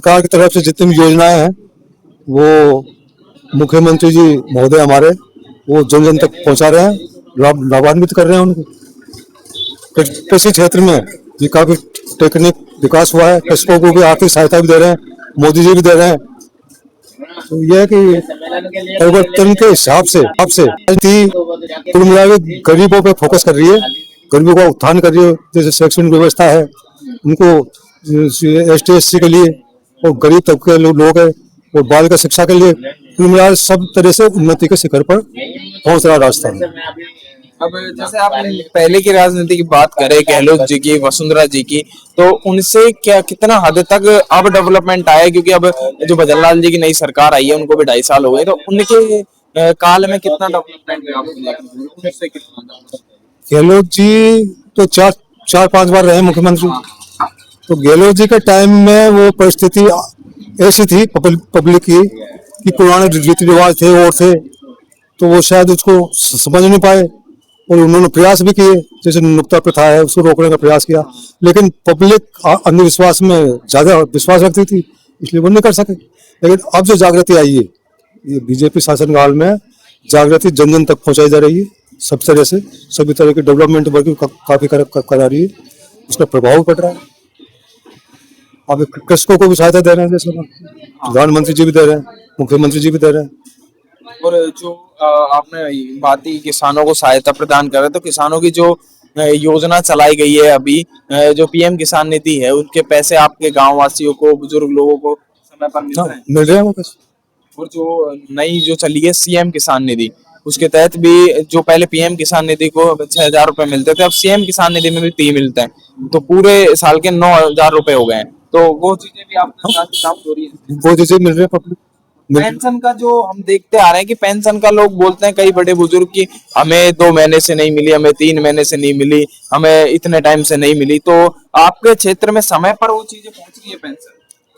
सरकार की तरफ से जितनी भी योजनाएं हैं वो मुख्यमंत्री जी महोदय हमारे वो जन जन तक पहुंचा रहे हैं, लाभान्वित कर रहे हैं उनको। कृषि क्षेत्र में ये काफी टेक्निक विकास हुआ है, कृषकों को भी आर्थिक सहायता भी दे रहे हैं, मोदी जी भी दे रहे हैं। तो यह है कि परिवर्तन के हिसाब से कुल मिला के गरीबों पे फोकस कर रही है, गरीबों का उत्थान कर रही है। जैसे शैक्षणिक व्यवस्था है उनको ST SC के लिए और गरीब तबके के लोग है और बालिका शिक्षा के लिए कुल मिला सब तरह से उन्नति के शिखर पर पहुंच रहा राजस्थान। अब जैसे आपने पहले की राजनीति की बात करें, गहलोत जी की, वसुंधरा जी की, तो उनसे क्या कितना हद तक अब डेवलपमेंट आया है? क्योंकि अब जो भजनलाल जी की नई सरकार आई है उनको भी 2.5 साल हो गए, तो उनके काल में कितना डेवलपमेंट हुआ आपको कितना? गहलोत जी तो चार पांच बार रहे मुख्यमंत्री। तो गहलोत जी के टाइम में वो परिस्थिति ऐसी थी पब्लिक की कि पुराने रीति रिवाज थे और थे, तो वो शायद उसको समझ नहीं पाए और उन्होंने प्रयास भी किए, जैसे नुक्ता प्रथा है उसको रोकने का प्रयास किया, लेकिन पब्लिक अंधविश्वास में ज्यादा विश्वास रखती थी इसलिए वो नहीं कर सके। लेकिन अब जो जागृति आई है ये बीजेपी शासनकाल में जागृति जन जन तक पहुंचाई जा रही है, सब तरह से सभी तरह की डेवलपमेंट वर्क काफी करा रही है, उसका प्रभाव पड़ रहा है। अब कृषकों को भी सहायता दे रहे हैं, जैसे प्रधानमंत्री जी भी दे रहे हैं, मुख्यमंत्री जी भी दे रहे हैं। और जो आपने बात की किसानों को सहायता प्रदान कर रहे हैं, तो किसानों की जो योजना चलाई गई है अभी, जो PM किसान निधि है, उनके पैसे आपके गांव वासियों को, बुजुर्ग लोगों को समय पर मिल रहे हैं? मिल रहे हैं। और जो नई जो चली है CM किसान निधि, उसके तहत भी जो पहले PM किसान निधि को 6,000 रुपए मिलते थे, अब CM किसान निधि में भी 3 मिलते हैं, तो पूरे साल के 9,000 रुपए हो गए हैं। तो वो चीजें भी आपके साथ प्राप्त हो रही है? वो चीजें मिल रही है पब्लिक। पेंशन का जो हम देखते आ रहे हैं कि पेंशन का लोग बोलते हैं कई बड़े बुजुर्ग की हमें 2 महीने से नहीं मिली, हमें 3 महीने से नहीं मिली, हमें इतने टाइम से नहीं मिली। तो आपके क्षेत्र में समय पर वो चीजें पहुंच रही है पेंशन?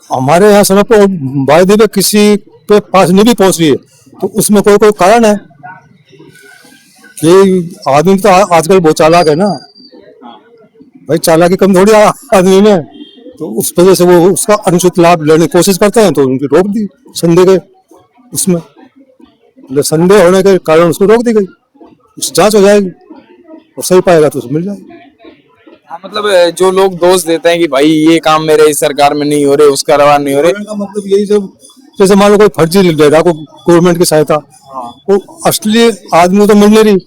हमारे यहाँ समय पर वायदे में किसी पे पास नहीं भी पहुंच रही है, तो उसमें कोई कारण है कि आदमी तो आजकल बहुत चालाक है ना भाई, चालाकी कम थोड़ी आदमी में, तो उस वजह से वो उसका अनुचित लाभ लेने की कोशिश करते हैं, तो उनकी रोक दी संदेह के उसमें संदेह होने के कारण उसको रोक दी गई, उसकी जांच हो जाएगी और सही पाएगा तो उसे मिल जाएगी। हाँ, मतलब जो लोग दोष देते हैं कि भाई ये काम मेरे इस सरकार में नहीं हो रहे, उसका रवा नहीं हो रहे, मतलब यही सब, जैसे मान लो कोई फर्जी दे रहा को गवर्नमेंट की सहायता, वो असली आदमी तो मिल नहीं रही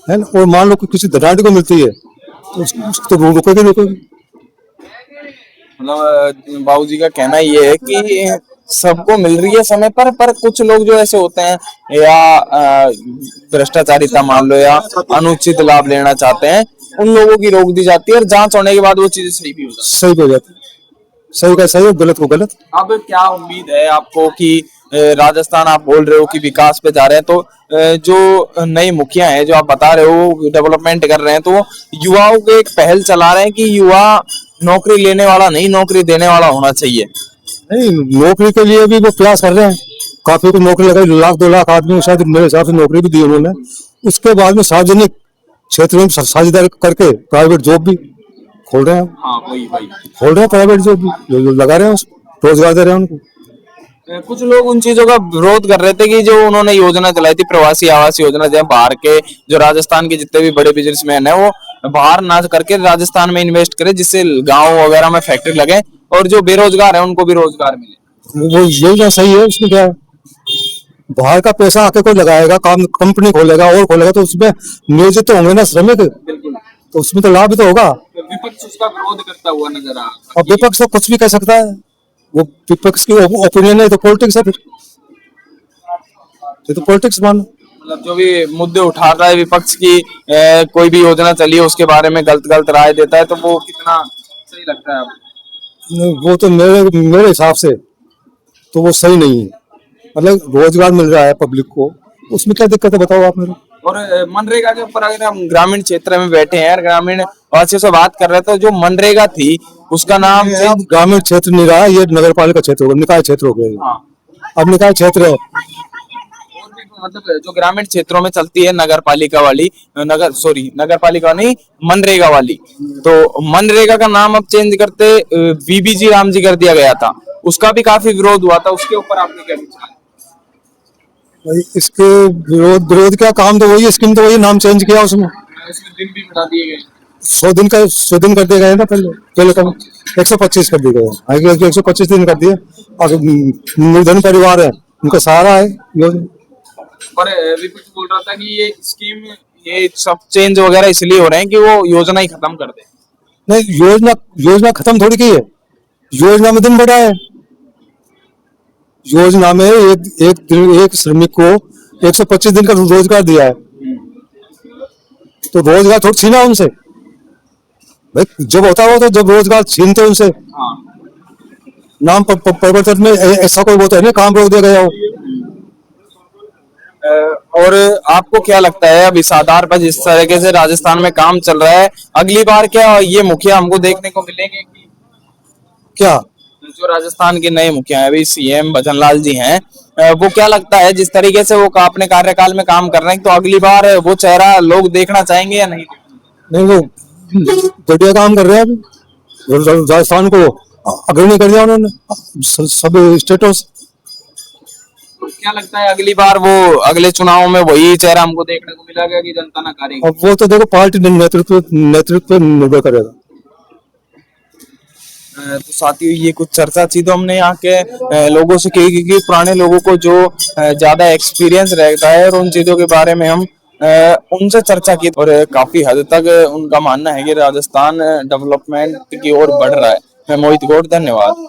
है ना, और मान लो किसी धनाढ़ी को मिलती है तो उसको तो रोकेगी। मतलब बाबूजी का कहना ये है कि सबको मिल रही है समय पर कुछ लोग जो ऐसे होते हैं या भ्रष्टाचारिता मान लो या अनुचित लाभ लेना चाहते हैं, उन लोगों की रोक दी जाती है और जांच होने के बाद वो चीजें सही भी हो जाती है। सही का सही, गलत को गलत। अब क्या उम्मीद है आपको कि राजस्थान, आप बोल रहे हो कि विकास पे जा रहे हैं, तो जो नए मुखिया हैं जो आप बता रहे हो डेवलपमेंट कर रहे हैं, तो युवाओं को एक पहल चला रहे हैं कि युवा नौकरी लेने वाला नहीं, नौकरी देने वाला होना चाहिए। नहीं, नौकरी के लिए भी वो प्रयास कर रहे हैं, काफी को नौकरी लगाई, 1,00,000 2 लाख आदमी शायद मेरे हिसाब से नौकरी भी दी उन्होंने। उसके बाद में सार्वजनिक क्षेत्र में साझेदारी करके प्राइवेट जॉब भी खोल रहे हैं। हाँ, वही खोल रहे हैं प्राइवेट जॉब भी, जो लगा रहे हैं रोजगार दे रहे हैं उनको। कुछ लोग उन चीजों का विरोध कर रहे थे कि जो उन्होंने योजना चलाई थी, प्रवासी आवास योजना, जब बाहर के जो राजस्थान के जितने भी बड़े बिजनेसमैन है वो बाहर ना करके राजस्थान में इन्वेस्ट करे, जिससे गांव वगैरह में फैक्ट्री लगे और जो बेरोजगार है उनको भी रोजगार मिले। वो योजना सही है, उसमें क्या है, बाहर का पैसा आके कोई लगाएगा, काम कंपनी खोलेगा और खोलेगा तो उसमें नियोजित तो होंगे ना श्रमिक, तो उसमें तो लाभ भी तो होगा। विपक्ष उसका विरोध करता हुआ नजर आ रहा है। और विपक्ष तो कुछ भी कह सकता है, वो विपक्ष की ओपिनियन है, तो पॉलिटिक्स है, फिर ये तो पॉलिटिक्स मान। मतलब जो भी मुद्दे उठा रहा है विपक्ष की, कोई भी योजना चली है उसके बारे में गलत राय देता है, तो वो कितना सही लगता है आपको? वो तो मेरे हिसाब से तो वो सही नहीं है। मतलब रोजगार मिल रहा है पब्लिक को, उसमें क्या दिक्कत है बताओ आप मेरे। और मनरेगा के ऊपर अगर हम ग्रामीण क्षेत्र में बैठे हैं, ग्रामीण वासियों से बात कर रहे थे, तो जो मनरेगा थी उसका नाम ग्रामीण क्षेत्र नहीं रहा, ये नगर पालिका क्षेत्र हो गया, निकाय क्षेत्र हो गया। हाँ। अब निकाय क्षेत्र है, मतलब जो ग्रामीण क्षेत्रों में चलती है नगर पालिका वाली, नगर पालिका नहीं, मनरेगा वाली, तो मनरेगा का नाम अब चेंज करते VBG राम जी कर दिया गया था। उसका भी काफी विरोध हुआ था, उसके ऊपर आपने क्या विचार है? भाई इसके विरोध क्या, काम तो वही, स्कीम तो वही, नाम चेंज किया उसमें। इसमें दिन भी बढ़ा दिए गए। 100 दिन कर दिए गए ना, पहले पहले कम 125 कर दिए गए, आगे 125 दिन कर दिए। और निर्धन परिवार है उनका सहारा है योजना। पर विपक्ष बोल रहा था कि ये स्कीम, ये सब चेंज वगैरह इसलिए हो रहे हैं कि वो योजना ही खत्म कर दे। नहीं, योजना योजना खत्म थोड़ी की है, योजना में दिन बढ़ा है। योजना में एक श्रमिक को 125 दिन का रोजगार दिया है, तो रोजगार थोड़ी छीना उनसे। भाई जब होता हो तो जब रोजगार छीनते उनसे, हाँ। नाम परिवर्तन में ऐसा कोई वो तो है ना, काम रोक दिया गया हो। और आपको क्या लगता है अब इस आधार पर जिस तरीके से राजस्थान में काम चल रहा है, अगली बार क्या ये मुखिया हमको देखने को मिलेंगे कि क्या जो राजस्थान के नए मुखिया हैं, अभी सीएम भजनलाल जी हैं, वो क्या लगता है जिस तरीके से वो अपने कार्यकाल में काम कर रहे हैं, तो अगली बार वो चेहरा लोग देखना चाहेंगे या नहीं? नहीं, वो बढ़िया काम कर रहे हैं अभी, राजस्थान को अग्रणी कर दिया उन्होंने सब स्टेटों से। तो क्या लगता है अगली बार वो अगले चुनाव में वही चेहरा हमको देखने को मिलेगा कि जनता ना करेगी? अब वो तो देखो पार्टी नेतृत्व पे निर्भर करेगा। तो साथियों ये कुछ चर्चा थी तो हमने यहाँ के लोगों से की, क्योंकि पुराने लोगों को जो ज्यादा एक्सपीरियंस रहता है और उन चीजों के बारे में हम उनसे चर्चा की, और काफी हद तक उनका मानना है कि राजस्थान डेवलपमेंट की ओर बढ़ रहा है। मैं मोहित गौड़, धन्यवाद।